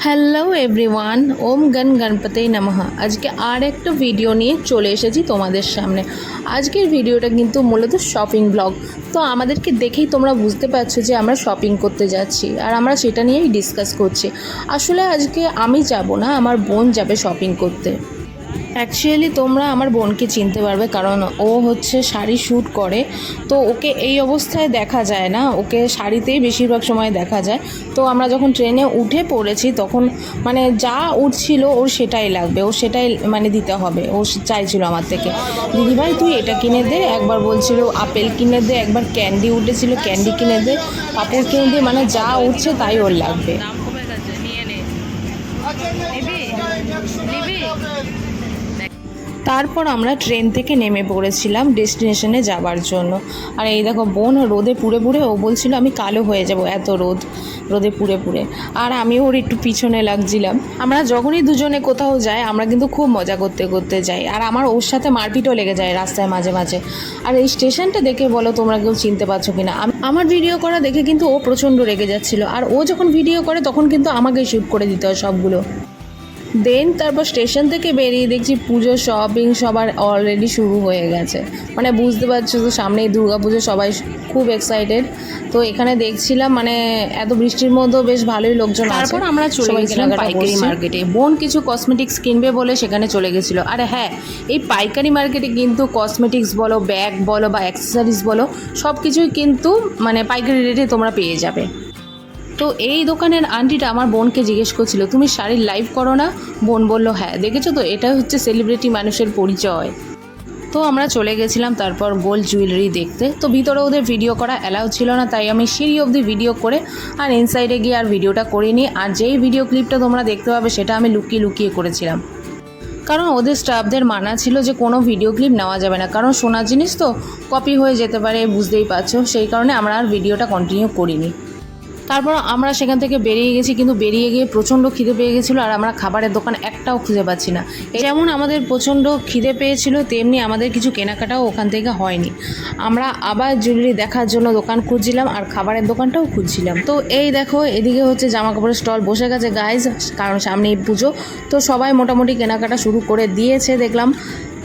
Hello everyone, ওম গণপতি নমঃ। আজকে আর একটা ভিডিও নিয়ে চলে এসেছি তোমাদের সামনে। আজকের ভিডিওটা কিন্তু মূলত শপিং ব্লগ। তো আমাদেরকে দেখেই তোমরা বুঝতে পারছো যে আমরা শপিং করতে যাচ্ছি আর আমরা সেটা নিয়েই ডিসকাস করছি। আসলে আজকে আমি যাব না, আমার বোন যাবে শপিং করতে। অ্যাকচুয়ালি তোমরা আমার বোনকে চিনতে পারবে, কারণ ও হচ্ছে শাড়ি শ্যুট করে। তো ওকে এই অবস্থায় দেখা যায় না, ওকে শাড়িতেই বেশিরভাগ সময় দেখা যায়। তো আমরা যখন ট্রেনে উঠে পড়েছি তখন মানে যা উঠছিল ওর সেটাই লাগবে, ও সেটাই মানে দিতে হবে। ও চাইছিল আমার থেকে, দিদিভাই তুই এটা কিনে দে, একবার বলছিল আপেল কিনে দে, একবার ক্যান্ডি উঠেছিল ক্যান্ডি কিনে দে, পাপড় কিনে দে, মানে যা উঠছে তাই ওর লাগবে। তারপর আমরা ট্রেন থেকে নেমে পড়েছিলাম ডেস্টিনেশনে যাবার জন্য। আর এই দেখো বোন রোদে পুড়ে পুড়ে, ও বলছিল আমি কালো হয়ে যাব এত রোদে পুড়ে পুড়ে, আর আমি ওর একটু পিছনে লাগছিলাম। আমরা যখনই দুজনে কোথাও যাই আমরা কিন্তু খুব মজা করতে করতে যাই, আর আমার ওর সাথে মারপিটও লেগে যায় রাস্তায় মাঝে মাঝে। আর এই স্টেশনটা দেখে বলো তোমরা কেউ চিনতে পারছো কিনা। আমার ভিডিও করা দেখে কিন্তু ও প্রচণ্ড রেগে যাচ্ছিলো, আর ও যখন ভিডিও করে তখন কিন্তু আমাকেই শ্যুট করে দিতে হয় সবগুলো। দেন তারপর স্টেশন থেকে বেরিয়ে দেখছি পুজোর শপিং সবার অলরেডি শুরু হয়ে গেছে। মানে বুঝতে পারছো তো সামনেই দুর্গাপুজো, সবাই খুব এক্সাইটেড। তো এখানে দেখছিলাম মানে এত বৃষ্টির মধ্যেও বেশ ভালোই লোকজন আছে। তারপর আমরা চলে গেছিলাম পাইকারি মার্কেটে। বোন কিছু কসমেটিক্স কিনবে বলে সেখানে চলে গেছিলো। আর হ্যাঁ, এই পাইকারি মার্কেটে কিন্তু কসমেটিক্স বলো, ব্যাগ বলো বা অ্যাক্সেসরিজ বলো, সব কিছুই কিন্তু মানে পাইকারি রেটে তোমরা পেয়ে যাবে। তো এই দোকানের আন্টিটা আমার বোনকে জিজ্ঞেস করছিল তুমি শাড়ির লাইভ করো না? বোন বলল হ্যাঁ। দেখেছো তো, এটা হচ্ছে সেলিব্রিটি মানুষের পরিচয়। তো আমরা চলে গেছিলাম তারপর গোল্ড জুয়েলারি দেখতে। তো ভিতরে ওদের ভিডিও করা অ্যালাউ ছিল না, তাই আমি সিঁড়ি অবধি ভিডিও করে আর ইনসাইডে গিয়ে আর ভিডিওটা করিনি। আর যেই ভিডিও ক্লিপটা তোমরা দেখতে পাবে সেটা আমি লুকিয়ে লুকিয়ে করেছিলাম, কারণ ওদের স্টাফদের মানা ছিল যে কোনো ভিডিও ক্লিপ নেওয়া যাবে না, কারণ সোনার জিনিস তো কপি হয়ে যেতে পারে, বুঝতেই পারছো। সেই কারণে আমরা আর ভিডিওটা কন্টিনিউ করিনি। তারপর আমরা সেখান থেকে বেরিয়ে গেছি, কিন্তু বেরিয়ে গিয়ে প্রচণ্ড খিদে পেয়ে গেছিলো আর আমরা খাবারের দোকান একটাও খুঁজে পাচ্ছি না। যেমন আমাদের প্রচণ্ড খিদে পেয়েছিল তেমনি আমাদের কিছু কেনাকাটাও ওখান থেকে হয়নি। আমরা আবার জুয়েলারি দেখার জন্য দোকান খুঁজছিলাম আর খাবারের দোকানটাও খুঁজছিলাম। তো এই দেখো এদিকে হচ্ছে জামা কাপড়ের স্টল বসে গেছে গাইজ, কারণ সামনেই পুজো। তো সবাই মোটামুটি কেনাকাটা শুরু করে দিয়েছে দেখলাম।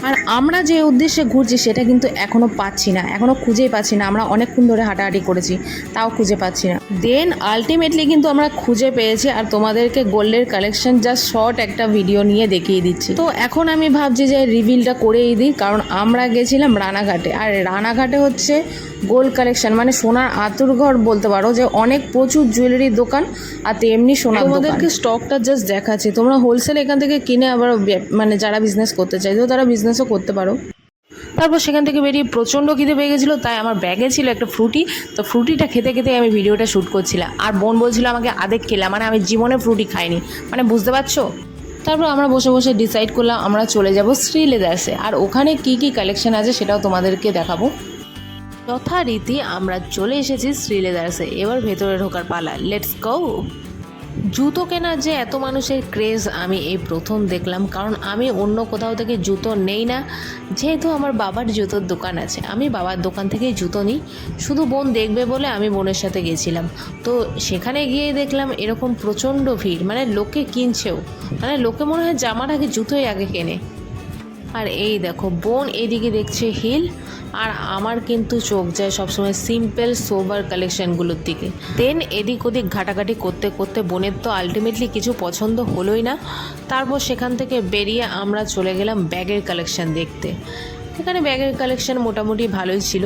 আর আমরা যে উদ্দেশ্যে ঘুরছি সেটা কিন্তু এখনও পাচ্ছি না, এখনও খুঁজেই পাচ্ছি না। আমরা অনেকক্ষণ ধরে হাঁটাহাঁটি করেছি, তাও খুঁজে পাচ্ছি না। দেন আলটিমেটলি কিন্তু আমরা খুঁজে পেয়েছি, আর তোমাদেরকে গোল্ডের কালেকশন জাস্ট শর্ট একটা ভিডিও নিয়ে দেখিয়ে দিচ্ছি। তো এখন আমি ভাবছি যে রিভিলটা করেই দিই, কারণ আমরা গেছিলাম রানাঘাটে, আর রানাঘাটে হচ্ছে গোল্ড কালেকশন মানে সোনার আঁতুড়ঘর বলতে পারো, যে অনেক প্রচুর জুয়েলারির দোকান আর তেমনি সোনার দোকান। তোমাদেরকে স্টকটা জাস্ট দেখাচ্ছি, তোমরা হোলসেল এখান থেকে কিনে আবার মানে যারা বিজনেস করতে চাইছো তারা বিজনেসও করতে পারো। তারপর সেখান থেকে বেরিয়ে প্রচণ্ড খিদে পেয়ে গেছিলো, তাই আমার ব্যাগে ছিল একটা ফ্রুটি। তো ফ্রুটিটা খেতে খেতে আমি ভিডিওটা শ্যুট করছিলাম, আর বোন বলছিল আমাকে আধেক খেলাম, মানে আমি জীবনে ফ্রুটি খাইনি, মানে বুঝতে পারছো। তারপর আমরা বসে বসে ডিসাইড করলাম আমরা চলে যাব শ্রীলেদার্সে, আর ওখানে কি কি কালেকশন আছে সেটাও তোমাদেরকে দেখাবো। যথারীতি আমরা চলে এসেছি শ্রীলেদার্সে, এবার ভেতরে ঢোকার পালা, লেটস গো। জুতো কেনার যে এত মানুষের ক্রেজ আমি এই প্রথম দেখলাম, কারণ আমি অন্য কোথাও থেকে জুতো নেই না। যেহেতু আমার বাবার জুতোর দোকান আছে, আমি বাবার দোকান থেকেই জুতো নিই। শুধু বোন দেখবে বলে আমি বোনের সাথে গেছিলাম। তো সেখানে গিয়ে দেখলাম এরকম প্রচণ্ড ভিড়, মানে লোকে কিনছেও, মানে লোকে মনে হয় জামার আগে জুতোই আগে কেনে। আর এই দেখো বোন এদিকে দেখছে হিল, আর আমার কিন্তু চোখ যায় সবসময় সিম্পল সোবার কালেকশানগুলোর দিকে। দেন এদিক ওদিক ঘাটাঘাটি করতে করতে বোনের তো আলটিমেটলি কিছু পছন্দ হলোই না। তারপর সেখান থেকে বেরিয়ে আমরা চলে গেলাম ব্যাগের কালেকশান দেখতে। এখানে ব্যাগের কালেকশান মোটামুটি ভালোই ছিল।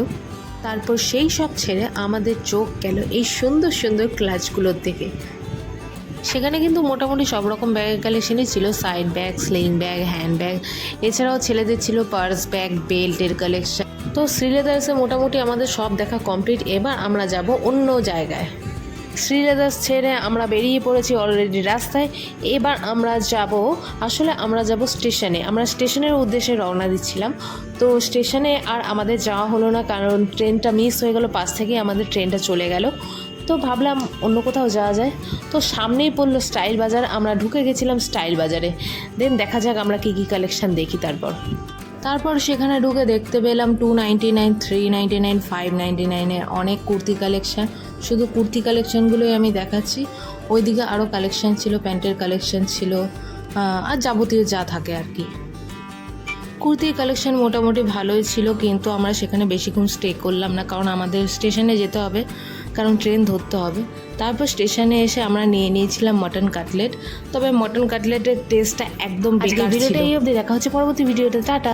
তারপর সেই সব ছেড়ে আমাদের চোখ গেল এই সুন্দর সুন্দর ক্লাচগুলোর দিকে। সেখানে কিন্তু মোটামুটি সব রকম ব্যাগের কালেকশনই ছিল, side bag, sling bag, hand bag, এছাড়াও ছেলেদের ছিল পার্স, ব্যাগ, বেল্টের কালেকশন। তো শ্রীলেদার্সে মোটামুটি আমাদের সব দেখা কমপ্লিট। এবার আমরা যাব অন্য জায়গায়। শ্রীলেদার্স ছেড়ে আমরা বেরিয়ে পড়েছি অলরেডি রাস্তায়। এবার আমরা যাব স্টেশনে। আমরা স্টেশনের উদ্দেশ্যে রওনা দিচ্ছিলাম। তো স্টেশনে আর আমাদের যাওয়া হলো না, কারণ ট্রেনটা মিস হয়ে গেল, পাশ থেকেই আমাদের ট্রেনটা চলে গেল। তো ভাবলাম অন্য কোথাও যাওয়া যায়। তো সামনেই পড়লো স্টাইল বাজার, আমরা ঢুকে গেছিলাম স্টাইল বাজারে। দেন দেখা যাক আমরা কী কী কালেকশান দেখি। তারপর সেখানে ঢুকে দেখতে পেলাম 299, 399, 599 অনেক কুর্তি কালেকশান। শুধু কুর্তি কালেকশানগুলোই আমি দেখাচ্ছি, ওইদিকে আরও কালেকশান ছিল, প্যান্টের কালেকশান ছিল, আর যাবতীয় যা থাকে আর কি। কুর্তির কালেকশান মোটামুটি ভালোই ছিল, কিন্তু আমরা সেখানে বেশিক্ষণ স্টে করলাম না, কারণ আমাদের স্টেশনে যেতে হবে, কারণ ট্রেন ধরতে হবে। তারপর স্টেশনে এসে আমরা নিয়ে নিয়েছিলাম মাটন কাটলেট, তবে মাটন কাটলেটের টেস্টটা একদম বেকার ছিল। ভিডিওটা এই অবধি, দেখা হচ্ছে পরবর্তী ভিডিওতে, টাটা।